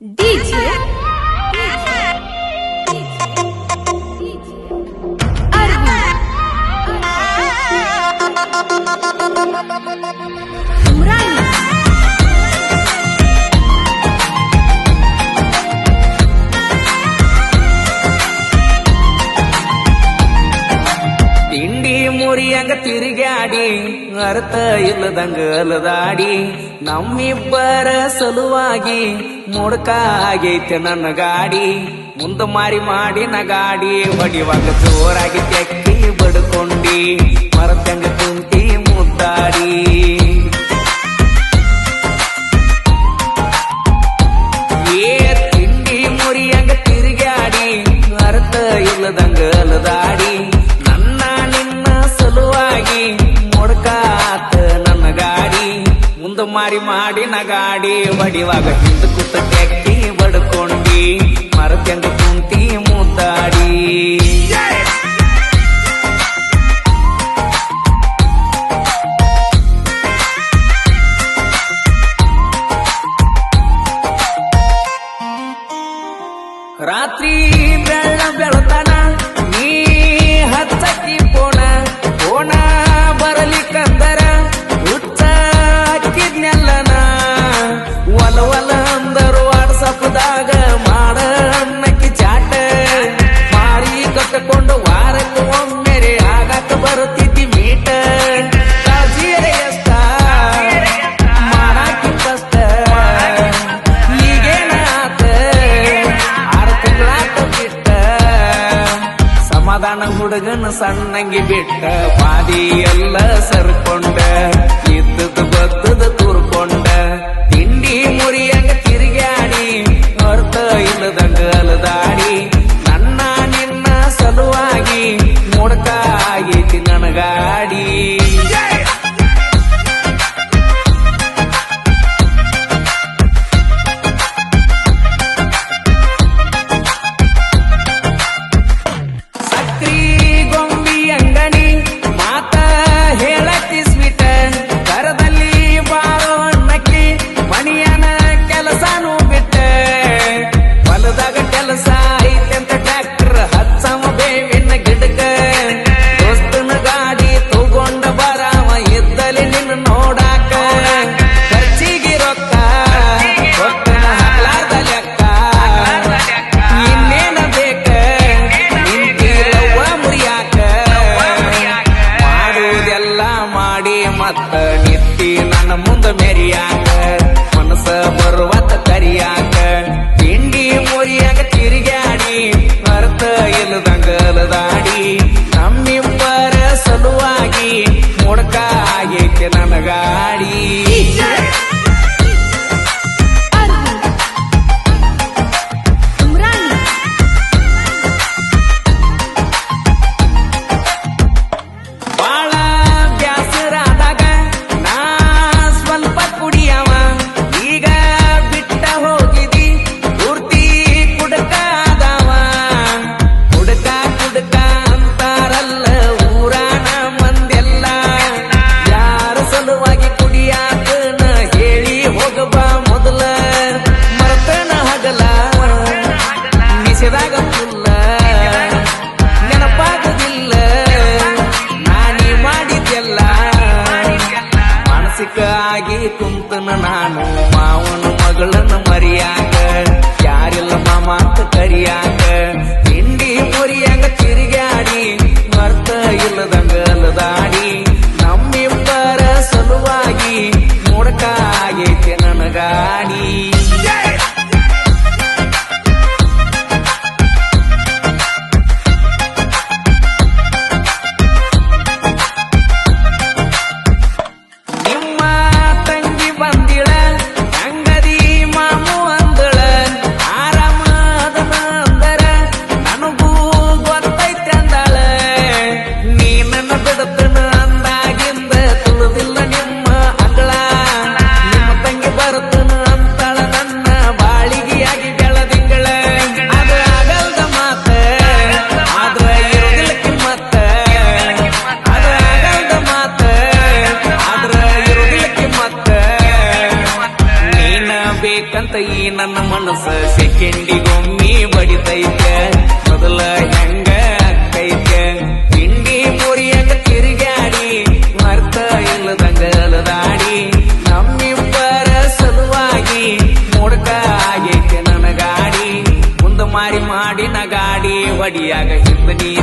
DJ ತಿಂಡಿ ಮುರಿಯಂಗ ತಿರುಗಾಡಿ ಅರ್ಥ ಇಲ್ಲದಂಗ ಅಲದಾಡಿ ನಮ್ಮಿಬ್ಬರ ಸಲುವಾಗಿ ಮುಡ್ಕ ಆಗೈತೆ ನನ್ನ ಗಾಡಿ ಮುಂದ ಮಾರಿ ಮಾಡಿ ನ ಗಾಡಿ ಹೊಡಿವಾಗ ಜೋರಾಗಿ ತೆಕ್ಕಿ ಬಡ್ಕೊಂಡಿ ಮರತಂಗ ಕುಂತಿ ಮುದ್ದಾಡಿ ಏ ತಿಂಡಿ ಮುರಿಯಂಗ ತಿರುಗಾಡಿ ಅರ್ಥ ಇಲ್ಲದಂಗ ಅಲದಾಡಿ ಮೊಡ್ಕಾತ ನನ್ನ ಗಾಡಿ ಮುಂದ ಮಾರಿ ಮಾಡಿ ನ ಗಾಡಿ ಹೊಡಿವಾಗ ಹಿಂದ ಕುತ್ತ ತೆಕ್ಕಿ ಬಡ್ಕೊಂಡಿ ಮರತ್ಯಂಗ ಕುಂತಿ ಮುದ್ದಾಡಿ ರಾತ್ರಿ ಬೆಳ್ಳ ಬೆಳತನ ನೀ ಹಚ್ಚಕ್ಕಿ ಪೋಣ ಬರಲಿಕ್ಕಂದರ ಹುಚ್ಚ ಹಾಕಿದ್ನೆಲ್ಲನ ಒಲ ಒಲ ಅಂದರು ವಾಟ್ಸಪ್ದಾಗ ಮಾಡ ಅನ್ನಕ್ಕಿ ಚಾಟ ಮಾರಿ ಕಟ್ಟಕೊಂಡು ವಾರಕ್ಕೆ ಒಮ್ಮೆರೆ ಆಗಾಕ ಬರುತ್ತಿದ್ದಿ ಮೀಟ ಕಾಜೀರೆ ಎಷ್ಟ ಮಾಡಾಕಿ ಕಷ್ಟ ಈಗೇನ ಆತ 6 ತಿಂಗಳಾತ ಬಿಟ್ಟ ಸಮಾಧಾನ ಹುಡುಗನ ಸಣ್ಣಂಗಿ ಬಿಟ್ಟ ಬಾದಿ ಎಲ್ಲ ಸರ್ಕೊಂಡ ಇದ್ದದ್ದು ಬದ್ದದ ತೂರ್ಕೊಂಡ ತಿಂಡಿ ಮುರಿಯಂಗ ತಿರುಗಾಡಿ ಅರ್ಥ ಇಲ್ಲದಂಗ ಅಲದಾಡಿ ನನ್ನ ನಿನ್ನ ಸಲುವಾಗಿ ಮುಡ್ಕ ಆಗೈತಿ ನನ್ನ ಗಾಡಿ ಮತ್ತ ನಿತ್ತಿ ನನ್ನ ಮುಂದ ಮೆರಿಯಾಕ ಮನಸ್ಸ ಬರುವತ್ತ ಕರಿಯಾಕ ತಿಂಡಿ ಮುರಿಯಾಕ ತಿರುಗಾಡಿ ಅರ್ಥ ಇಲ್ಲದಂಗ ಅಲದಾಡಿ ನಮ್ಮಿಬ್ಬರ ಸಲುವಾಗಿ ಮುಡ್ಕ ಆಗೈತೆ ನನ್ನ ಗಾಡಿ ಆಗಿ ಕುಂತನ ನಾನು ಮಾವನ ಮಗಳನ್ನ ಮರಿಯಾಕ ಯಾರಿಲ್ಲ ಮಾಮ ಅಂತ ಕರಿಯಾಕ ತಿಂಡಿ ಮುರಿಯಾಗ ತಿರುಗಾಡಿ ಅರ್ಥ ಇಲ್ಲದಂಗ ಅಲದಾಡಿ ನಮ್ಮಿಬ್ಬರ ಸಲುವಾಗಿ ಮುಡ್ಕ ಆಗೈತೆ ನನ್ನ ಗಾಡಿ ಸೆಕೆಂಡಿಗೊಮ್ಮಿ ಬಡಿತೈತೆ ಮೊದಲ ಹೆಂಗ ಅಕ್ಕೈತೆ ತಿಂಡಿ ಮುರಿಯಕ ತಿರುಗಾಡಿ ಮರ್ತ ಇಲ್ಲದಂಗ ಅಲದಾಡಿ ನಮ್ಮಿಬ್ಬರ ಸಲುವಾಗಿ ಮುಡ್ಕ ಆಗೈತೆ ನನ್ನ ಗಾಡಿ ಮುಂದ ಮಾರಿ ಮಾಡಿ ನಗಾಡಿ ಹೊಡಿಯಾಗ ಹಿಂದ ನೀ